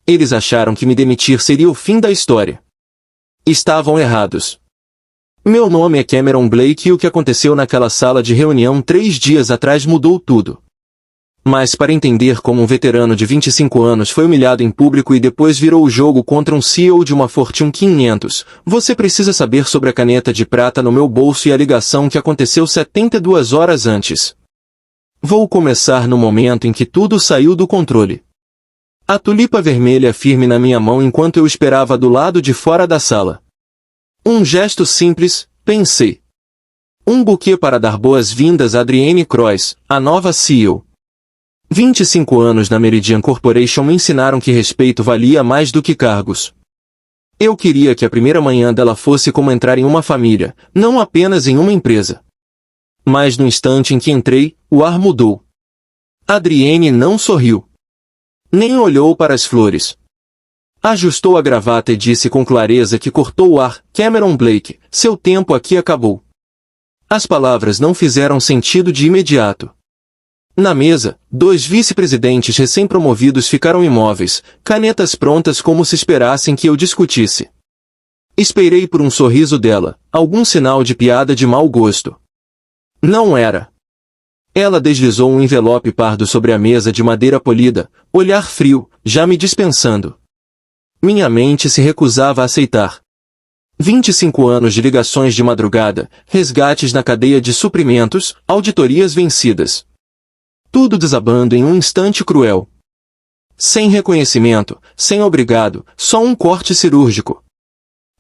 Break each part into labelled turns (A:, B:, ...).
A: Eles acharam que me demitir seria o fim da história. Estavam errados. Meu nome é Cameron Blake e o que aconteceu naquela sala de reunião 3 dias atrás mudou tudo. Mas para entender como um veterano de 25 anos foi humilhado em público e depois virou o jogo contra um CEO de uma Fortune 500, você precisa saber sobre a caneta de prata no meu bolso e a ligação que aconteceu 72 horas antes. Vou começar no momento em que tudo saiu do controle. A tulipa vermelha firme na minha mão enquanto eu esperava do lado de fora da sala. Um gesto simples, pensei. Um buquê para dar boas-vindas a Adrienne Cross, a nova CEO. 25 anos na Meridian Corporation me ensinaram que respeito valia mais do que cargos. Eu queria que a primeira manhã dela fosse como entrar em uma família, não apenas em uma empresa. Mas no instante em que entrei, o ar mudou. Adrienne não sorriu. Nem olhou para as flores. Ajustou a gravata e disse com clareza que cortou o ar: Cameron Blake, seu tempo aqui acabou. As palavras não fizeram sentido de imediato. Na mesa, 2 vice-presidentes recém-promovidos ficaram imóveis, canetas prontas como se esperassem que eu discutisse. Esperei por um sorriso dela, algum sinal de piada de mau gosto. Não era. Ela deslizou um envelope pardo sobre a mesa de madeira polida, olhar frio, já me dispensando. Minha mente se recusava a aceitar. 25 anos de ligações de madrugada, resgates na cadeia de suprimentos, auditorias vencidas. Tudo desabando em um instante cruel. Sem reconhecimento, sem obrigado, só um corte cirúrgico.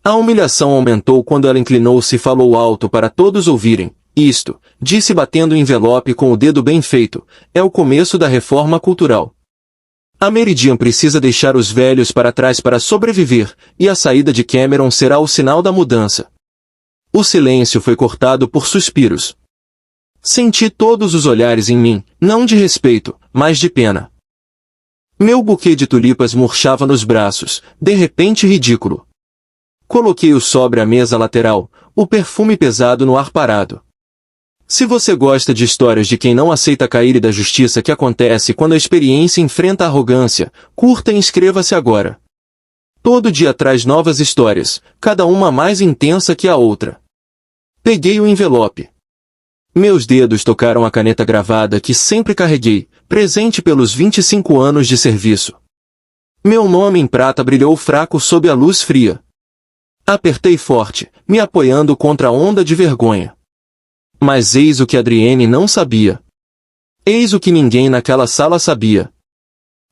A: A humilhação aumentou quando ela inclinou-se e falou alto para todos ouvirem. Isto, disse batendo o envelope com o dedo bem feito, é o começo da reforma cultural. A Meridian precisa deixar os velhos para trás para sobreviver, e a saída de Cameron será o sinal da mudança. O silêncio foi cortado por suspiros. Senti todos os olhares em mim, não de respeito, mas de pena. Meu buquê de tulipas murchava nos braços, de repente ridículo. Coloquei-o sobre a mesa lateral, o perfume pesado no ar parado. Se você gosta de histórias de quem não aceita cair e da justiça que acontece quando a experiência enfrenta a arrogância, curta e inscreva-se agora. Todo dia traz novas histórias, cada uma mais intensa que a outra. Peguei o envelope. Meus dedos tocaram a caneta gravada que sempre carreguei, presente pelos 25 anos de serviço. Meu nome em prata brilhou fraco sob a luz fria. Apertei forte, me apoiando contra a onda de vergonha. Mas eis o que Adrienne não sabia. Eis o que ninguém naquela sala sabia.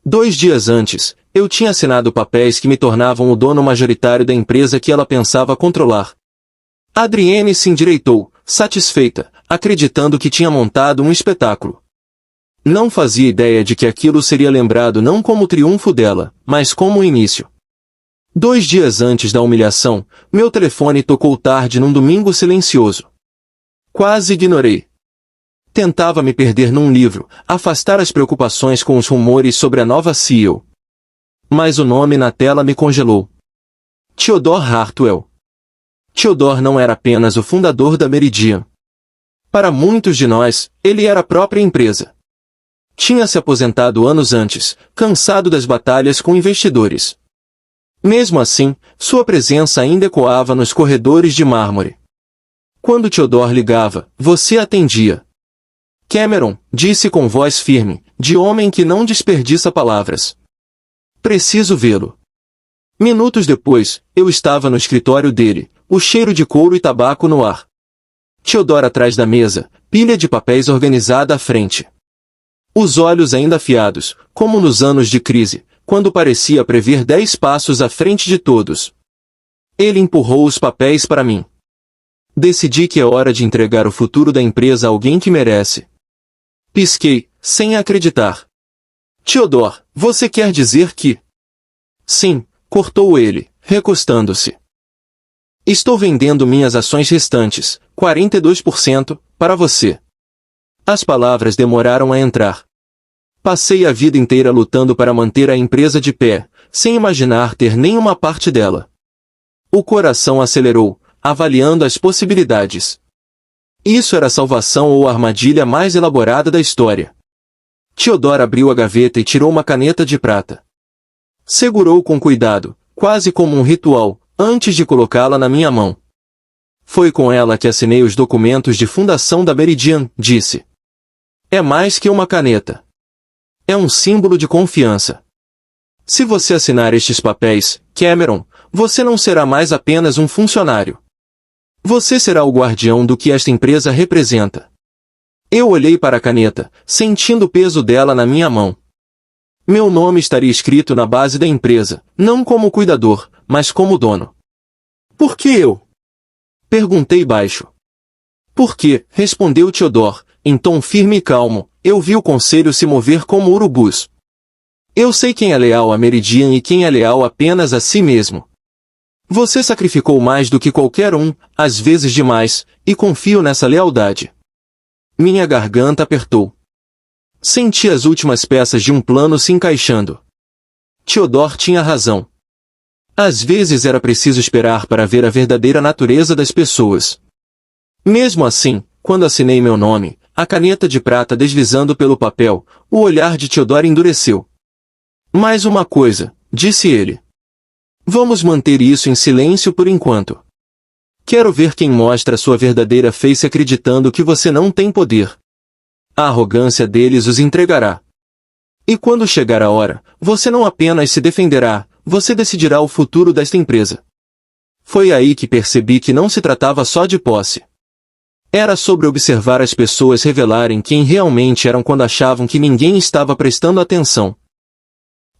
A: 2 dias antes, eu tinha assinado papéis que me tornavam o dono majoritário da empresa que ela pensava controlar. Adrienne se endireitou, satisfeita, acreditando que tinha montado um espetáculo. Não fazia ideia de que aquilo seria lembrado não como o triunfo dela, mas como o início. 2 dias antes da humilhação, meu telefone tocou tarde num domingo silencioso. Quase ignorei. Tentava me perder num livro, afastar as preocupações com os rumores sobre a nova CEO. Mas o nome na tela me congelou. Theodore Hartwell. Theodore não era apenas o fundador da Meridian. Para muitos de nós, ele era a própria empresa. Tinha se aposentado anos antes, cansado das batalhas com investidores. Mesmo assim, sua presença ainda ecoava nos corredores de mármore. Quando Theodore ligava, você atendia. Cameron, disse com voz firme, de homem que não desperdiça palavras. Preciso vê-lo. Minutos depois, eu estava no escritório dele, o cheiro de couro e tabaco no ar. Theodore atrás da mesa, pilha de papéis organizada à frente. Os olhos ainda afiados, como nos anos de crise, quando parecia prever 10 passos à frente de todos. Ele empurrou os papéis para mim. Decidi que é hora de entregar o futuro da empresa a alguém que merece. Pisquei, sem acreditar. Theodore, você quer dizer que... Sim, cortou ele, recostando-se. Estou vendendo minhas ações restantes, 42%, para você. As palavras demoraram a entrar. Passei a vida inteira lutando para manter a empresa de pé, sem imaginar ter nenhuma parte dela. O coração acelerou, avaliando as possibilidades. Isso era a salvação ou a armadilha mais elaborada da história. Theodore abriu a gaveta e tirou uma caneta de prata. Segurou com cuidado, quase como um ritual, antes de colocá-la na minha mão. Foi com ela que assinei os documentos de fundação da Meridian, disse. É mais que uma caneta. É um símbolo de confiança. Se você assinar estes papéis, Cameron, você não será mais apenas um funcionário. Você será o guardião do que esta empresa representa. Eu olhei para a caneta, sentindo o peso dela na minha mão. Meu nome estaria escrito na base da empresa, não como cuidador, mas como dono. Por que eu? Perguntei baixo. Por quê? Respondeu Theodore, em tom firme e calmo. Eu vi o conselho se mover como urubus. Eu sei quem é leal a Meridian e quem é leal apenas a si mesmo. Você sacrificou mais do que qualquer um, às vezes demais, e confio nessa lealdade. Minha garganta apertou. Senti as últimas peças de um plano se encaixando. Theodore tinha razão. Às vezes era preciso esperar para ver a verdadeira natureza das pessoas. Mesmo assim, quando assinei meu nome, a caneta de prata deslizando pelo papel, o olhar de Theodore endureceu. Mais uma coisa, disse ele. Vamos manter isso em silêncio por enquanto. Quero ver quem mostra sua verdadeira face acreditando que você não tem poder. A arrogância deles os entregará. E quando chegar a hora, você não apenas se defenderá, você decidirá o futuro desta empresa. Foi aí que percebi que não se tratava só de posse. Era sobre observar as pessoas revelarem quem realmente eram quando achavam que ninguém estava prestando atenção.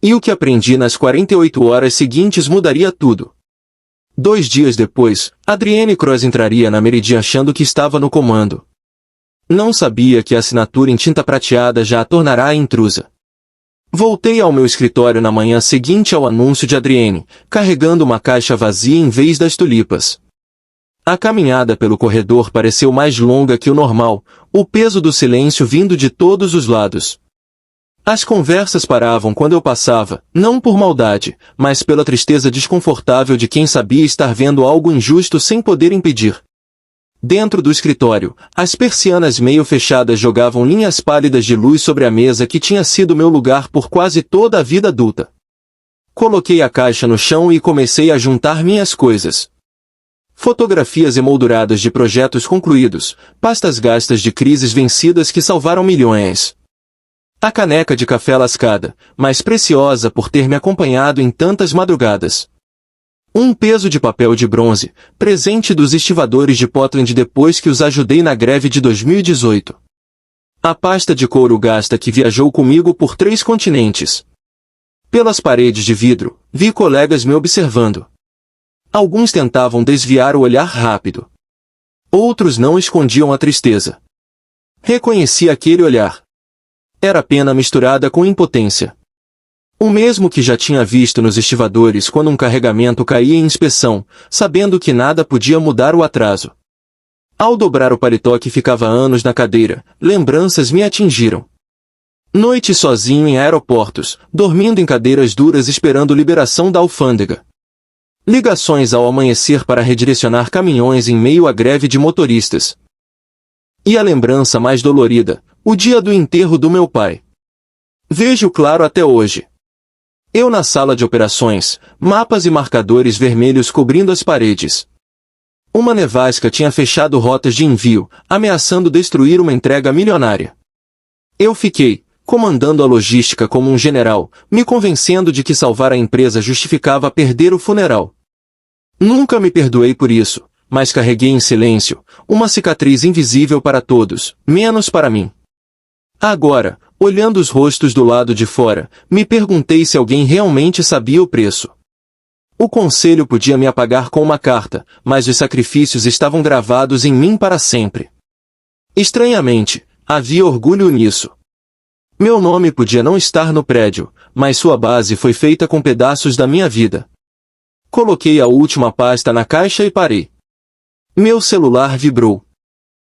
A: E o que aprendi nas 48 horas seguintes mudaria tudo. 2 dias depois, Adrienne Cross entraria na Meridian achando que estava no comando. Não sabia que a assinatura em tinta prateada já a tornará intrusa. Voltei ao meu escritório na manhã seguinte ao anúncio de Adrienne, carregando uma caixa vazia em vez das tulipas. A caminhada pelo corredor pareceu mais longa que o normal, o peso do silêncio vindo de todos os lados. As conversas paravam quando eu passava, não por maldade, mas pela tristeza desconfortável de quem sabia estar vendo algo injusto sem poder impedir. Dentro do escritório, as persianas meio fechadas jogavam linhas pálidas de luz sobre a mesa que tinha sido meu lugar por quase toda a vida adulta. Coloquei a caixa no chão e comecei a juntar minhas coisas. Fotografias emolduradas de projetos concluídos, pastas gastas de crises vencidas que salvaram milhões. A caneca de café lascada, mas preciosa por ter me acompanhado em tantas madrugadas. Um peso de papel de bronze, presente dos estivadores de Portland depois que os ajudei na greve de 2018. A pasta de couro gasta que viajou comigo por 3 continentes. Pelas paredes de vidro, vi colegas me observando. Alguns tentavam desviar o olhar rápido. Outros não escondiam a tristeza. Reconheci aquele olhar. Era pena misturada com impotência. O mesmo que já tinha visto nos estivadores quando um carregamento caía em inspeção, sabendo que nada podia mudar o atraso. Ao dobrar o paletó que ficava anos na cadeira, lembranças me atingiram. Noite sozinho em aeroportos, dormindo em cadeiras duras esperando liberação da alfândega. Ligações ao amanhecer para redirecionar caminhões em meio à greve de motoristas. E a lembrança mais dolorida, o dia do enterro do meu pai. Vejo claro até hoje. Eu na sala de operações, mapas e marcadores vermelhos cobrindo as paredes. Uma nevasca tinha fechado rotas de envio, ameaçando destruir uma entrega milionária. Eu fiquei, comandando a logística como um general, me convencendo de que salvar a empresa justificava perder o funeral. Nunca me perdoei por isso, mas carreguei em silêncio, uma cicatriz invisível para todos, menos para mim. Agora, olhando os rostos do lado de fora, me perguntei se alguém realmente sabia o preço. O conselho podia me apagar com uma carta, mas os sacrifícios estavam gravados em mim para sempre. Estranhamente, havia orgulho nisso. Meu nome podia não estar no prédio, mas sua base foi feita com pedaços da minha vida. Coloquei a última pasta na caixa e parei. Meu celular vibrou.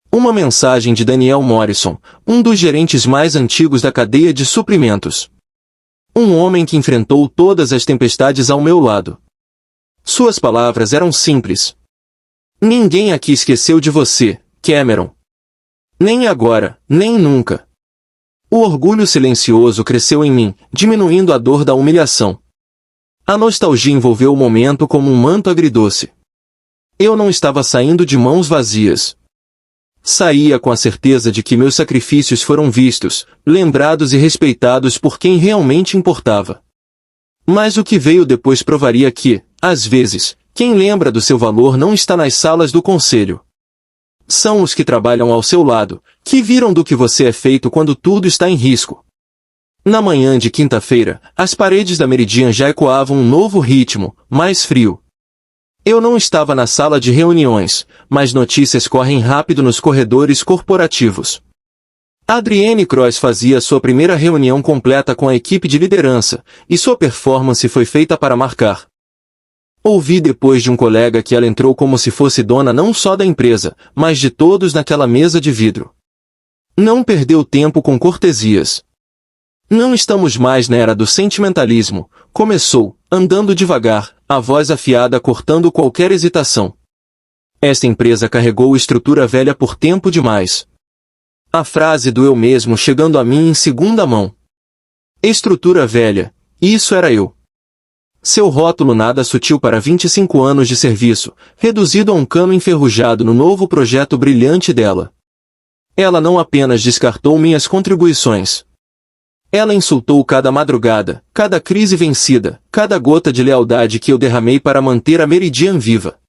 A: Uma mensagem de Daniel Morrison, um dos gerentes mais antigos da cadeia de suprimentos. Um homem que enfrentou todas as tempestades ao meu lado. Suas palavras eram simples. Ninguém aqui esqueceu de você, Cameron. Nem agora, nem nunca. O orgulho silencioso cresceu em mim, diminuindo a dor da humilhação. A nostalgia envolveu o momento como um manto agridoce. Eu não estava saindo de mãos vazias. Saía com a certeza de que meus sacrifícios foram vistos, lembrados e respeitados por quem realmente importava. Mas o que veio depois provaria que, às vezes, quem lembra do seu valor não está nas salas do conselho. São os que trabalham ao seu lado, que viram do que você é feito quando tudo está em risco. Na manhã de quinta-feira, as paredes da Meridian já ecoavam um novo ritmo, mais frio. Eu não estava na sala de reuniões, mas notícias correm rápido nos corredores corporativos. Adrienne Cross fazia sua primeira reunião completa com a equipe de liderança, e sua performance foi feita para marcar. Ouvi depois de um colega que ela entrou como se fosse dona não só da empresa, mas de todos naquela mesa de vidro. Não perdeu tempo com cortesias. Não estamos mais na era do sentimentalismo, começou, andando devagar, a voz afiada cortando qualquer hesitação. Esta empresa carregou estrutura velha por tempo demais. A frase do eu mesmo chegando a mim em segunda mão. Estrutura velha, isso era eu. Seu rótulo nada sutil para 25 anos de serviço, reduzido a um cano enferrujado no novo projeto brilhante dela. Ela não apenas descartou minhas contribuições. Ela insultou cada madrugada, cada crise vencida, cada gota de lealdade que eu derramei para manter a Meridian viva.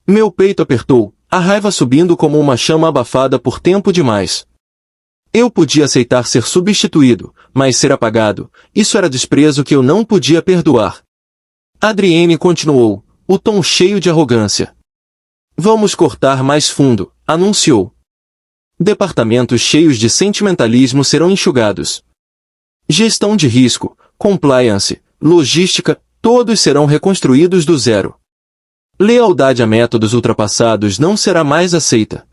A: Meu peito apertou, a raiva subindo como uma chama abafada por tempo demais. Eu podia aceitar ser substituído, mas ser apagado, isso era desprezo que eu não podia perdoar. Adrienne continuou, o tom cheio de arrogância. Vamos cortar mais fundo, anunciou. Departamentos cheios de sentimentalismo serão enxugados. Gestão de risco, compliance, logística, todos serão reconstruídos do zero. Lealdade a métodos ultrapassados não será mais aceita.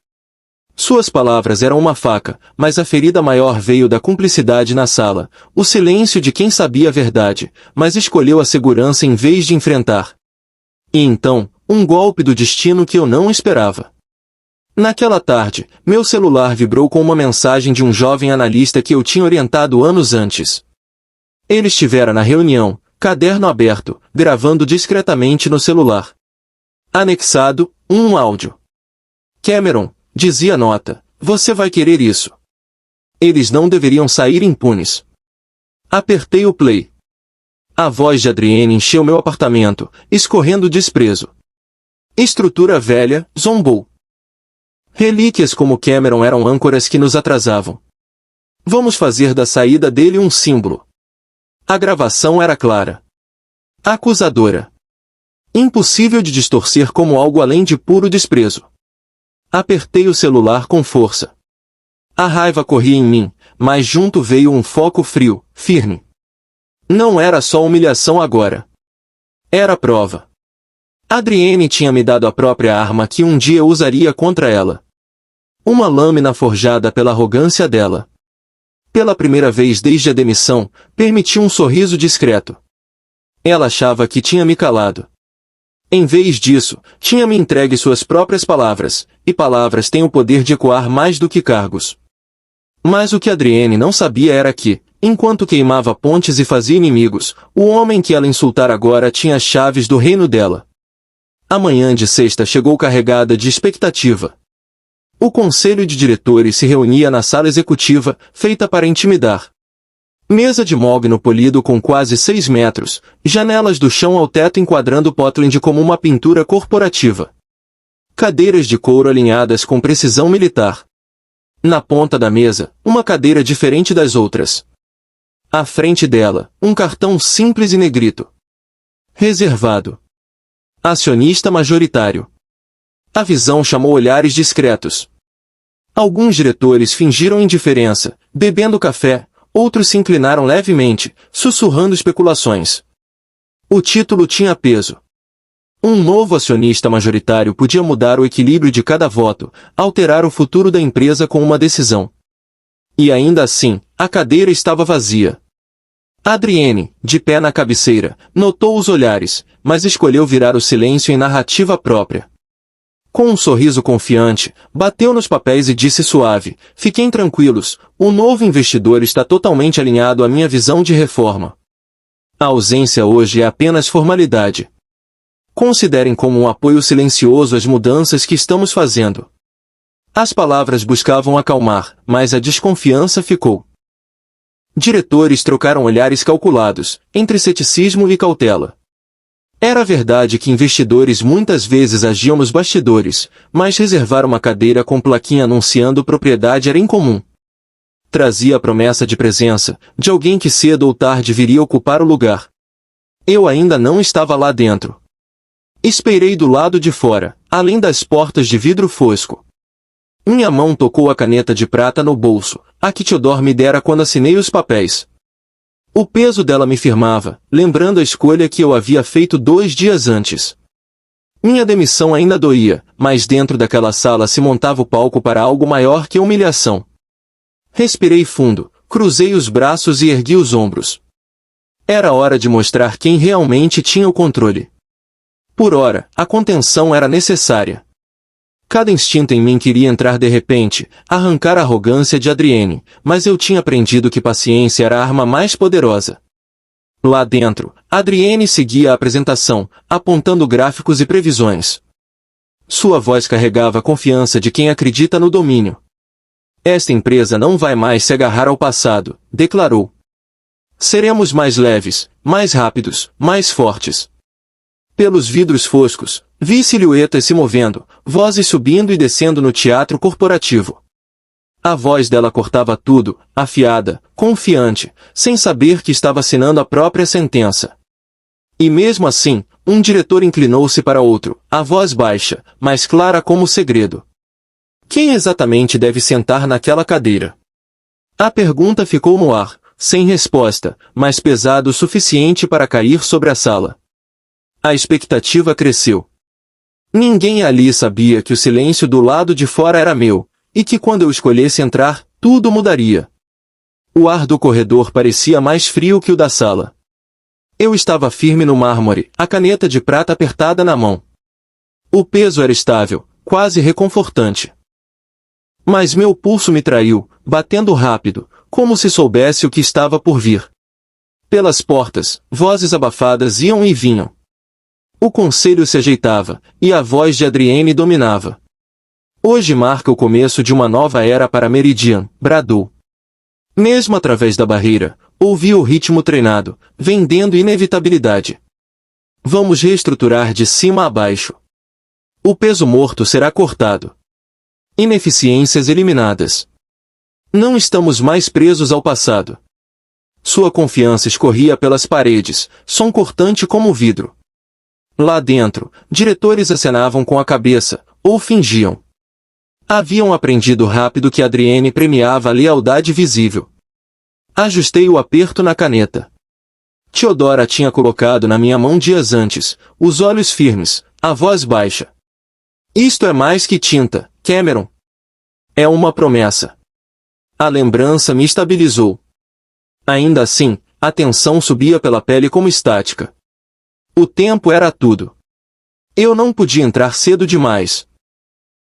A: Suas palavras eram uma faca, mas a ferida maior veio da cumplicidade na sala, o silêncio de quem sabia a verdade, mas escolheu a segurança em vez de enfrentar. E então, um golpe do destino que eu não esperava. Naquela tarde, meu celular vibrou com uma mensagem de um jovem analista que eu tinha orientado anos antes. Ele estivera na reunião, caderno aberto, gravando discretamente no celular. Anexado, um áudio. Cameron, dizia a nota, você vai querer isso. Eles não deveriam sair impunes. Apertei o play. A voz de Adrienne encheu meu apartamento, escorrendo desprezo. Estrutura velha, zombou. Relíquias como Cameron eram âncoras que nos atrasavam. Vamos fazer da saída dele um símbolo. A gravação era clara. Acusadora. Impossível de distorcer como algo além de puro desprezo. Apertei o celular com força. A raiva corria em mim, mas junto veio um foco frio, firme. Não era só humilhação agora. Era prova. Adrienne tinha me dado a própria arma que um dia eu usaria contra ela. Uma lâmina forjada pela arrogância dela. Pela primeira vez desde a demissão, permitiu um sorriso discreto. Ela achava que tinha me calado. Em vez disso, tinha me entregue suas próprias palavras, e palavras têm o poder de ecoar mais do que cargos. Mas o que Adrienne não sabia era que, enquanto queimava pontes e fazia inimigos, o homem que ela insultara agora tinha as chaves do reino dela. A manhã de sexta chegou carregada de expectativa. O conselho de diretores se reunia na sala executiva, feita para intimidar. Mesa de mogno polido com quase 6 metros, janelas do chão ao teto enquadrando Portland como uma pintura corporativa. Cadeiras de couro alinhadas com precisão militar. Na ponta da mesa, uma cadeira diferente das outras. À frente dela, um cartão simples e negrito. Reservado. Acionista majoritário. A visão chamou olhares discretos. Alguns diretores fingiram indiferença, bebendo café, outros se inclinaram levemente, sussurrando especulações. O título tinha peso. Um novo acionista majoritário podia mudar o equilíbrio de cada voto, alterar o futuro da empresa com uma decisão. E ainda assim, a cadeira estava vazia. Adrienne, de pé na cabeceira, notou os olhares, mas escolheu virar o silêncio em narrativa própria. Com um sorriso confiante, bateu nos papéis e disse suave, fiquem tranquilos, o novo investidor está totalmente alinhado à minha visão de reforma. A ausência hoje é apenas formalidade. Considerem como um apoio silencioso as mudanças que estamos fazendo. As palavras buscavam acalmar, mas a desconfiança ficou. Diretores trocaram olhares calculados, entre ceticismo e cautela. Era verdade que investidores muitas vezes agiam nos bastidores, mas reservar uma cadeira com plaquinha anunciando propriedade era incomum. Trazia a promessa de presença, de alguém que cedo ou tarde viria ocupar o lugar. Eu ainda não estava lá dentro. Esperei do lado de fora, além das portas de vidro fosco. Minha mão tocou a caneta de prata no bolso, a que Theodore me dera quando assinei os papéis. O peso dela me firmava, lembrando a escolha que eu havia feito 2 dias antes. Minha demissão ainda doía, mas dentro daquela sala se montava o palco para algo maior que a humilhação. Respirei fundo, cruzei os braços e ergui os ombros. Era hora de mostrar quem realmente tinha o controle. Por ora, a contenção era necessária. Cada instinto em mim queria entrar de repente, arrancar a arrogância de Adrienne, mas eu tinha aprendido que paciência era a arma mais poderosa. Lá dentro, Adrienne seguia a apresentação, apontando gráficos e previsões. Sua voz carregava a confiança de quem acredita no domínio. Esta empresa não vai mais se agarrar ao passado, declarou. Seremos mais leves, mais rápidos, mais fortes. Pelos vidros foscos, vi silhuetas se movendo, vozes subindo e descendo no teatro corporativo. A voz dela cortava tudo, afiada, confiante, sem saber que estava assinando a própria sentença. E mesmo assim, um diretor inclinou-se para outro, a voz baixa, mas clara como o segredo. Quem exatamente deve sentar naquela cadeira? A pergunta ficou no ar, sem resposta, mas pesado o suficiente para cair sobre a sala. A expectativa cresceu. Ninguém ali sabia que o silêncio do lado de fora era meu, e que quando eu escolhesse entrar, tudo mudaria. O ar do corredor parecia mais frio que o da sala. Eu estava firme no mármore, a caneta de prata apertada na mão. O peso era estável, quase reconfortante. Mas meu pulso me traiu, batendo rápido, como se soubesse o que estava por vir. Pelas portas, vozes abafadas iam e vinham. O conselho se ajeitava, e a voz de Adrienne dominava. Hoje marca o começo de uma nova era para Meridian, bradou. Mesmo através da barreira, ouvi o ritmo treinado, vendendo inevitabilidade. Vamos reestruturar de cima a baixo. O peso morto será cortado. Ineficiências eliminadas. Não estamos mais presos ao passado. Sua confiança escorria pelas paredes, som cortante como vidro. Lá dentro, diretores acenavam com a cabeça, ou fingiam. Haviam aprendido rápido que Adrienne premiava a lealdade visível. Ajustei o aperto na caneta. Theodore a tinha colocado na minha mão dias antes, os olhos firmes, a voz baixa. Isto é mais que tinta, Cameron. É uma promessa. A lembrança me estabilizou. Ainda assim, a tensão subia pela pele como estática. O tempo era tudo. Eu não podia entrar cedo demais.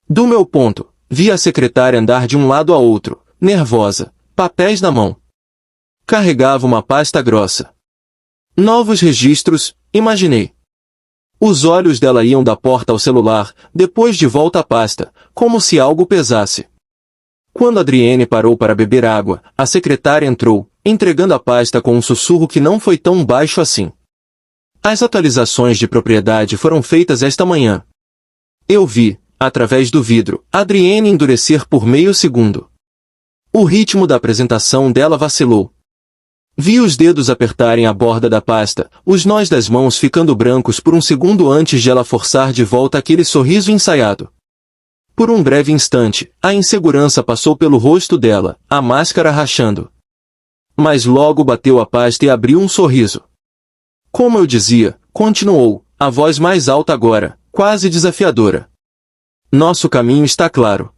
A: Do meu ponto, vi a secretária andar de um lado a outro, nervosa, papéis na mão. Carregava uma pasta grossa. Novos registros, imaginei. Os olhos dela iam da porta ao celular, depois de volta à pasta, como se algo pesasse. Quando Adrienne parou para beber água, a secretária entrou, entregando a pasta com um sussurro que não foi tão baixo assim. As atualizações de propriedade foram feitas esta manhã. Eu vi, através do vidro, Adrienne endurecer por meio segundo. O ritmo da apresentação dela vacilou. Vi os dedos apertarem a borda da pasta, os nós das mãos ficando brancos por um segundo antes de ela forçar de volta aquele sorriso ensaiado. Por um breve instante, a insegurança passou pelo rosto dela, a máscara rachando. Mas logo bateu a pasta e abriu um sorriso. Como eu dizia, continuou, a voz mais alta agora, quase desafiadora. Nosso caminho está claro.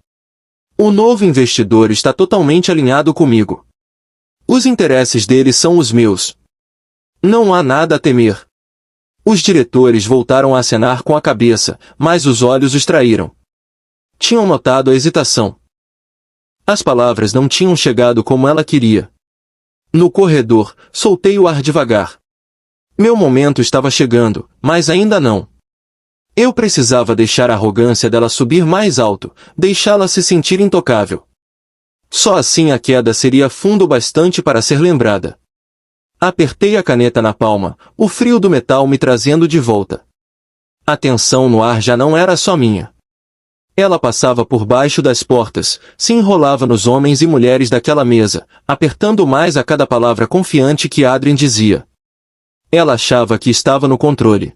A: O novo investidor está totalmente alinhado comigo. Os interesses dele são os meus. Não há nada a temer. Os diretores voltaram a acenar com a cabeça, mas os olhos os traíram. Tinham notado a hesitação. As palavras não tinham chegado como ela queria. No corredor, soltei o ar devagar. Meu momento estava chegando, mas ainda não. Eu precisava deixar a arrogância dela subir mais alto, deixá-la se sentir intocável. Só assim a queda seria fundo bastante para ser lembrada. Apertei a caneta na palma, o frio do metal me trazendo de volta. A tensão no ar já não era só minha. Ela passava por baixo das portas, se enrolava nos homens e mulheres daquela mesa, apertando mais a cada palavra confiante que Adrien dizia. Ela achava que estava no controle.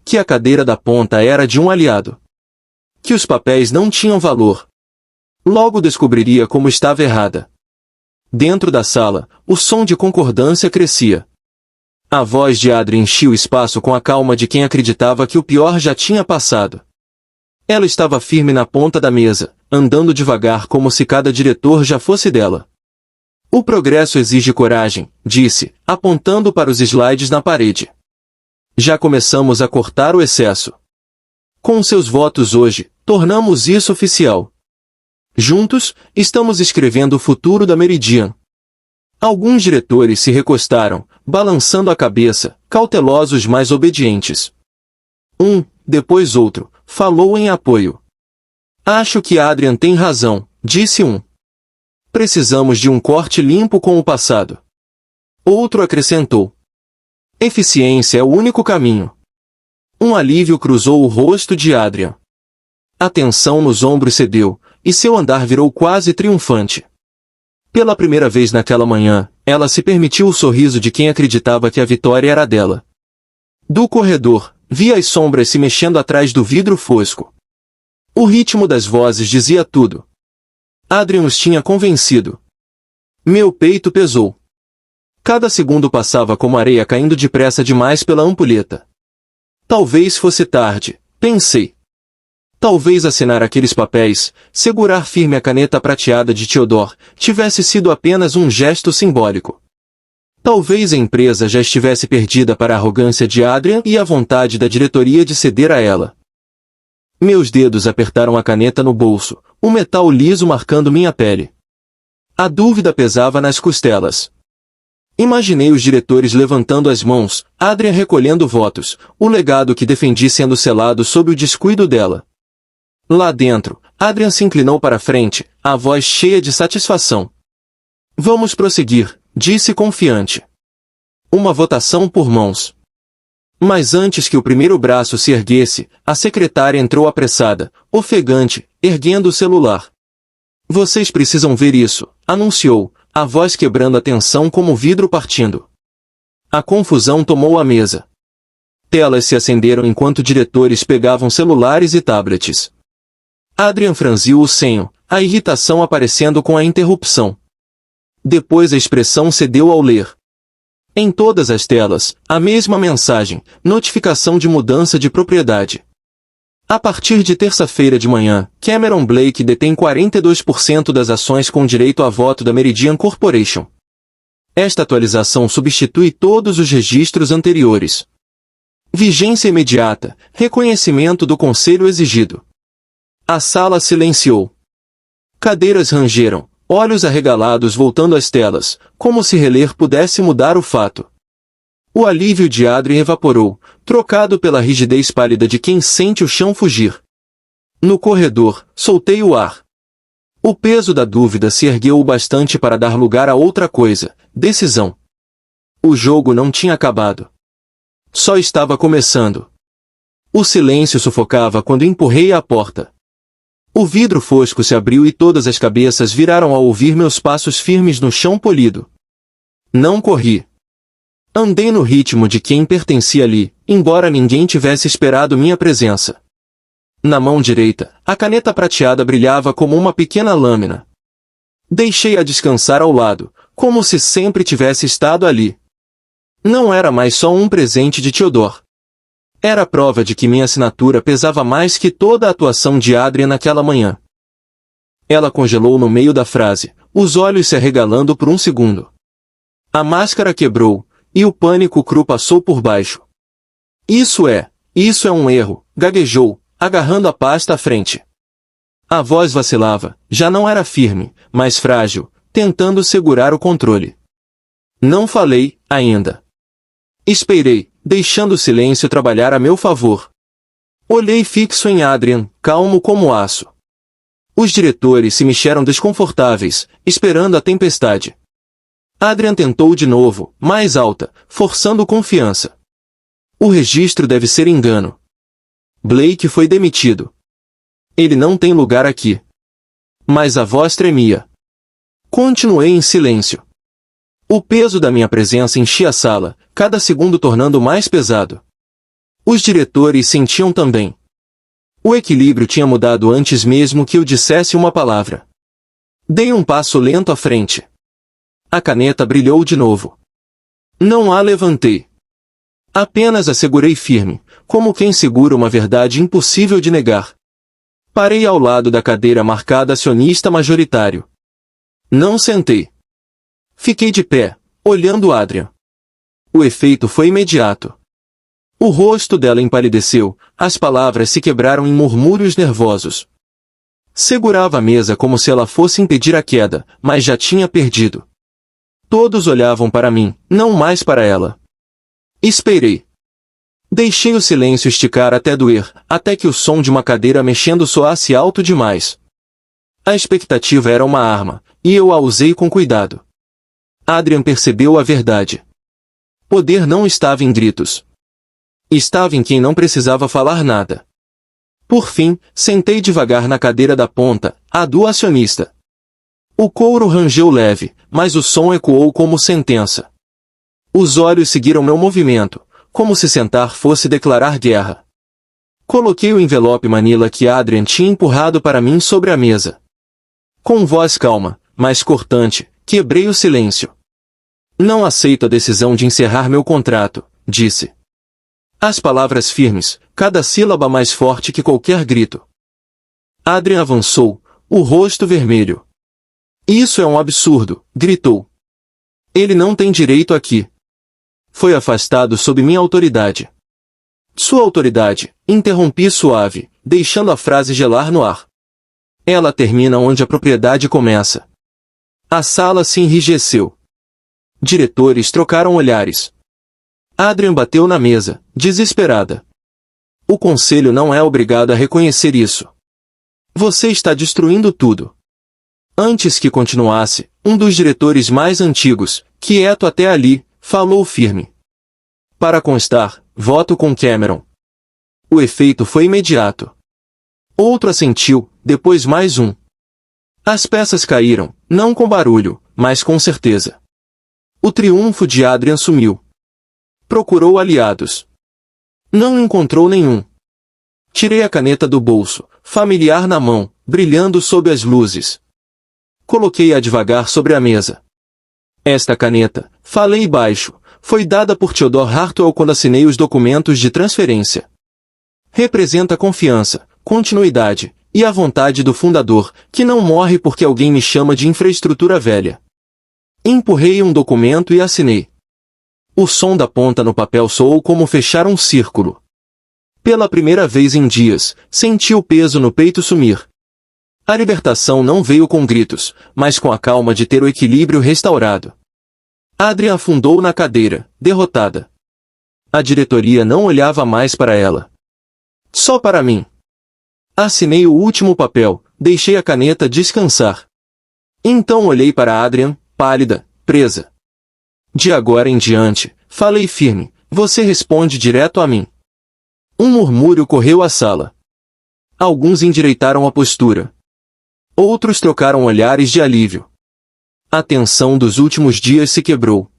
A: Que a cadeira da ponta era de um aliado. Que os papéis não tinham valor. Logo descobriria como estava errada. Dentro da sala, o som de concordância crescia. A voz de Adrien enchia o espaço com a calma de quem acreditava que o pior já tinha passado. Ela estava firme na ponta da mesa, andando devagar como se cada diretor já fosse dela. O progresso exige coragem, disse, apontando para os slides na parede. Já começamos a cortar o excesso. Com seus votos hoje, tornamos isso oficial. Juntos, estamos escrevendo o futuro da Meridian. Alguns diretores se recostaram, balançando a cabeça, cautelosos mas obedientes. Depois outro, falou em apoio. Acho que Adrien tem razão, disse um. Precisamos de um corte limpo com o passado. Outro acrescentou. Eficiência é o único caminho. Um alívio cruzou o rosto de Adrien. A tensão nos ombros cedeu, e seu andar virou quase triunfante. Pela primeira vez naquela manhã, ela se permitiu o sorriso de quem acreditava que a vitória era dela. Do corredor, via as sombras se mexendo atrás do vidro fosco. O ritmo das vozes dizia tudo. Adrien os tinha convencido. Meu peito pesou. Cada segundo passava como areia caindo depressa demais pela ampulheta. Talvez fosse tarde, pensei. Talvez assinar aqueles papéis, segurar firme a caneta prateada de Theodore, tivesse sido apenas um gesto simbólico. Talvez a empresa já estivesse perdida para a arrogância de Adrien e a vontade da diretoria de ceder a ela. Meus dedos apertaram a caneta no bolso, o metal liso marcando minha pele. A dúvida pesava nas costelas. Imaginei os diretores levantando as mãos, Adrien recolhendo votos, o legado que defendi sendo selado sob o descuido dela. Lá dentro, Adrien se inclinou para a frente, a voz cheia de satisfação. Vamos prosseguir, disse confiante. Uma votação por mãos. Mas antes que o primeiro braço se erguesse, a secretária entrou apressada, ofegante, erguendo o celular. Vocês precisam ver isso, anunciou, a voz quebrando a tensão como vidro partindo. A confusão tomou a mesa. Telas se acenderam enquanto diretores pegavam celulares e tablets. Adrien franziu o senho, a irritação aparecendo com a interrupção. Depois a expressão cedeu ao ler. Em todas as telas, a mesma mensagem, notificação de mudança de propriedade. A partir de terça-feira de manhã, Cameron Blake detém 42% das ações com direito a voto da Meridian Corporation. Esta atualização substitui todos os registros anteriores. Vigência imediata, reconhecimento do conselho exigido. A sala silenciou. Cadeiras rangeram, olhos arregalados voltando às telas, como se reler pudesse mudar o fato. O alívio de Adrien evaporou, trocado pela rigidez pálida de quem sente o chão fugir. No corredor, soltei o ar. O peso da dúvida se ergueu o bastante para dar lugar a outra coisa, decisão. O jogo não tinha acabado. Só estava começando. O silêncio sufocava quando empurrei a porta. O vidro fosco se abriu e todas as cabeças viraram ao ouvir meus passos firmes no chão polido. Não corri. Andei no ritmo de quem pertencia ali, embora ninguém tivesse esperado minha presença. Na mão direita, a caneta prateada brilhava como uma pequena lâmina. Deixei-a descansar ao lado, como se sempre tivesse estado ali. Não era mais só um presente de Theodore. Era a prova de que minha assinatura pesava mais que toda a atuação de Adrien naquela manhã. Ela congelou no meio da frase, os olhos se arregalando por um segundo. A máscara quebrou, e o pânico cru passou por baixo. Isso é um erro, gaguejou, agarrando a pasta à frente. A voz vacilava, já não era firme, mas frágil, tentando segurar o controle. Não falei, ainda. Esperei, deixando o silêncio trabalhar a meu favor. Olhei fixo em Adrian, calmo como aço. Os diretores se mexeram desconfortáveis, esperando a tempestade. Adrian tentou de novo, mais alta, forçando confiança. O registro deve ser engano. Blake foi demitido. Ele não tem lugar aqui. Mas a voz tremia. Continuei em silêncio. O peso da minha presença enchia a sala, cada segundo tornando mais pesado. Os diretores sentiam também. O equilíbrio tinha mudado antes mesmo que eu dissesse uma palavra. Dei um passo lento à frente. A caneta brilhou de novo. Não a levantei. Apenas a segurei firme, como quem segura uma verdade impossível de negar. Parei ao lado da cadeira marcada acionista majoritário. Não sentei. Fiquei de pé, olhando Adrian. O efeito foi imediato. O rosto dela empalideceu, as palavras se quebraram em murmúrios nervosos. Segurava a mesa como se ela fosse impedir a queda, mas já tinha perdido. Todos olhavam para mim, não mais para ela. Esperei. Deixei o silêncio esticar até doer, até que o som de uma cadeira mexendo soasse alto demais. A expectativa era uma arma, e eu a usei com cuidado. Adrian percebeu a verdade. Poder não estava em gritos. Estava em quem não precisava falar nada. Por fim, sentei devagar na cadeira da ponta, a do acionista. O couro rangeu leve, mas o som ecoou como sentença. Os olhos seguiram meu movimento, como se sentar fosse declarar guerra. Coloquei o envelope Manila que Adrian tinha empurrado para mim sobre a mesa. Com voz calma, mas cortante, quebrei o silêncio. Não aceito a decisão de encerrar meu contrato, disse. As palavras firmes, cada sílaba mais forte que qualquer grito. Adrian avançou, o rosto vermelho. Isso é um absurdo, gritou. Ele não tem direito aqui. Foi afastado sob minha autoridade. Sua autoridade, interrompi suave, deixando a frase gelar no ar. Ela termina onde a propriedade começa. A sala se enrijeceu. Diretores trocaram olhares. Adrian bateu na mesa, desesperada. O conselho não é obrigado a reconhecer isso. Você está destruindo tudo. Antes que continuasse, um dos diretores mais antigos, quieto até ali, falou firme. Para constar, voto com Cameron. O efeito foi imediato. Outro assentiu, depois mais um. As peças caíram, não com barulho, mas com certeza. O triunfo de Adrian sumiu. Procurou aliados. Não encontrou nenhum. Tirei a caneta do bolso, familiar na mão, brilhando sob as luzes. Coloquei-a devagar sobre a mesa. Esta caneta, falei baixo, foi dada por Theodore Hartwell quando assinei os documentos de transferência. Representa confiança, continuidade, e a vontade do fundador, que não morre porque alguém me chama de infraestrutura velha. Empurrei um documento e assinei. O som da ponta no papel soou como fechar um círculo. Pela primeira vez em dias, senti o peso no peito sumir. A libertação não veio com gritos, mas com a calma de ter o equilíbrio restaurado. Adrian afundou na cadeira, derrotada. A diretoria não olhava mais para ela. Só para mim. Assinei o último papel, deixei a caneta descansar. Então olhei para Adrian, pálida, presa. De agora em diante, falei firme, você responde direto a mim. Um murmúrio correu a sala. Alguns endireitaram a postura. Outros trocaram olhares de alívio. A tensão dos últimos dias se quebrou.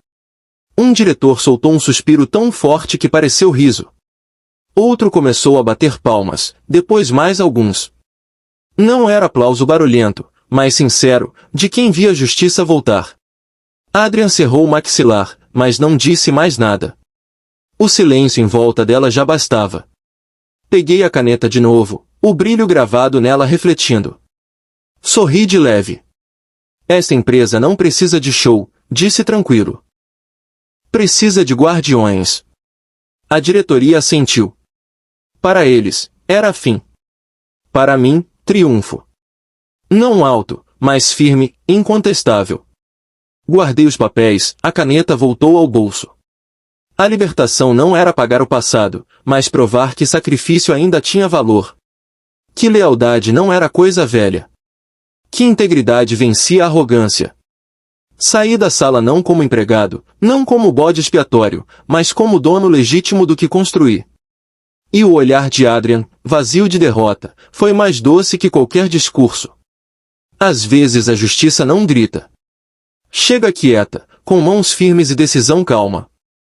A: Um diretor soltou um suspiro tão forte que pareceu riso. Outro começou a bater palmas, depois mais alguns. Não era aplauso barulhento, mas sincero, de quem via a justiça voltar. Adrian cerrou o maxilar, mas não disse mais nada. O silêncio em volta dela já bastava. Peguei a caneta de novo, o brilho gravado nela refletindo. Sorri de leve. Esta empresa não precisa de show, disse tranquilo. Precisa de guardiões. A diretoria assentiu. Para eles, era fim. Para mim, triunfo. Não alto, mas firme, incontestável. Guardei os papéis, a caneta voltou ao bolso. A libertação não era apagar o passado, mas provar que sacrifício ainda tinha valor. Que lealdade não era coisa velha. Que integridade vencia a arrogância. Saí da sala não como empregado, não como bode expiatório, mas como dono legítimo do que construí. E o olhar de Adrian, vazio de derrota, foi mais doce que qualquer discurso. Às vezes a justiça não grita. Chega quieta, com mãos firmes e decisão calma.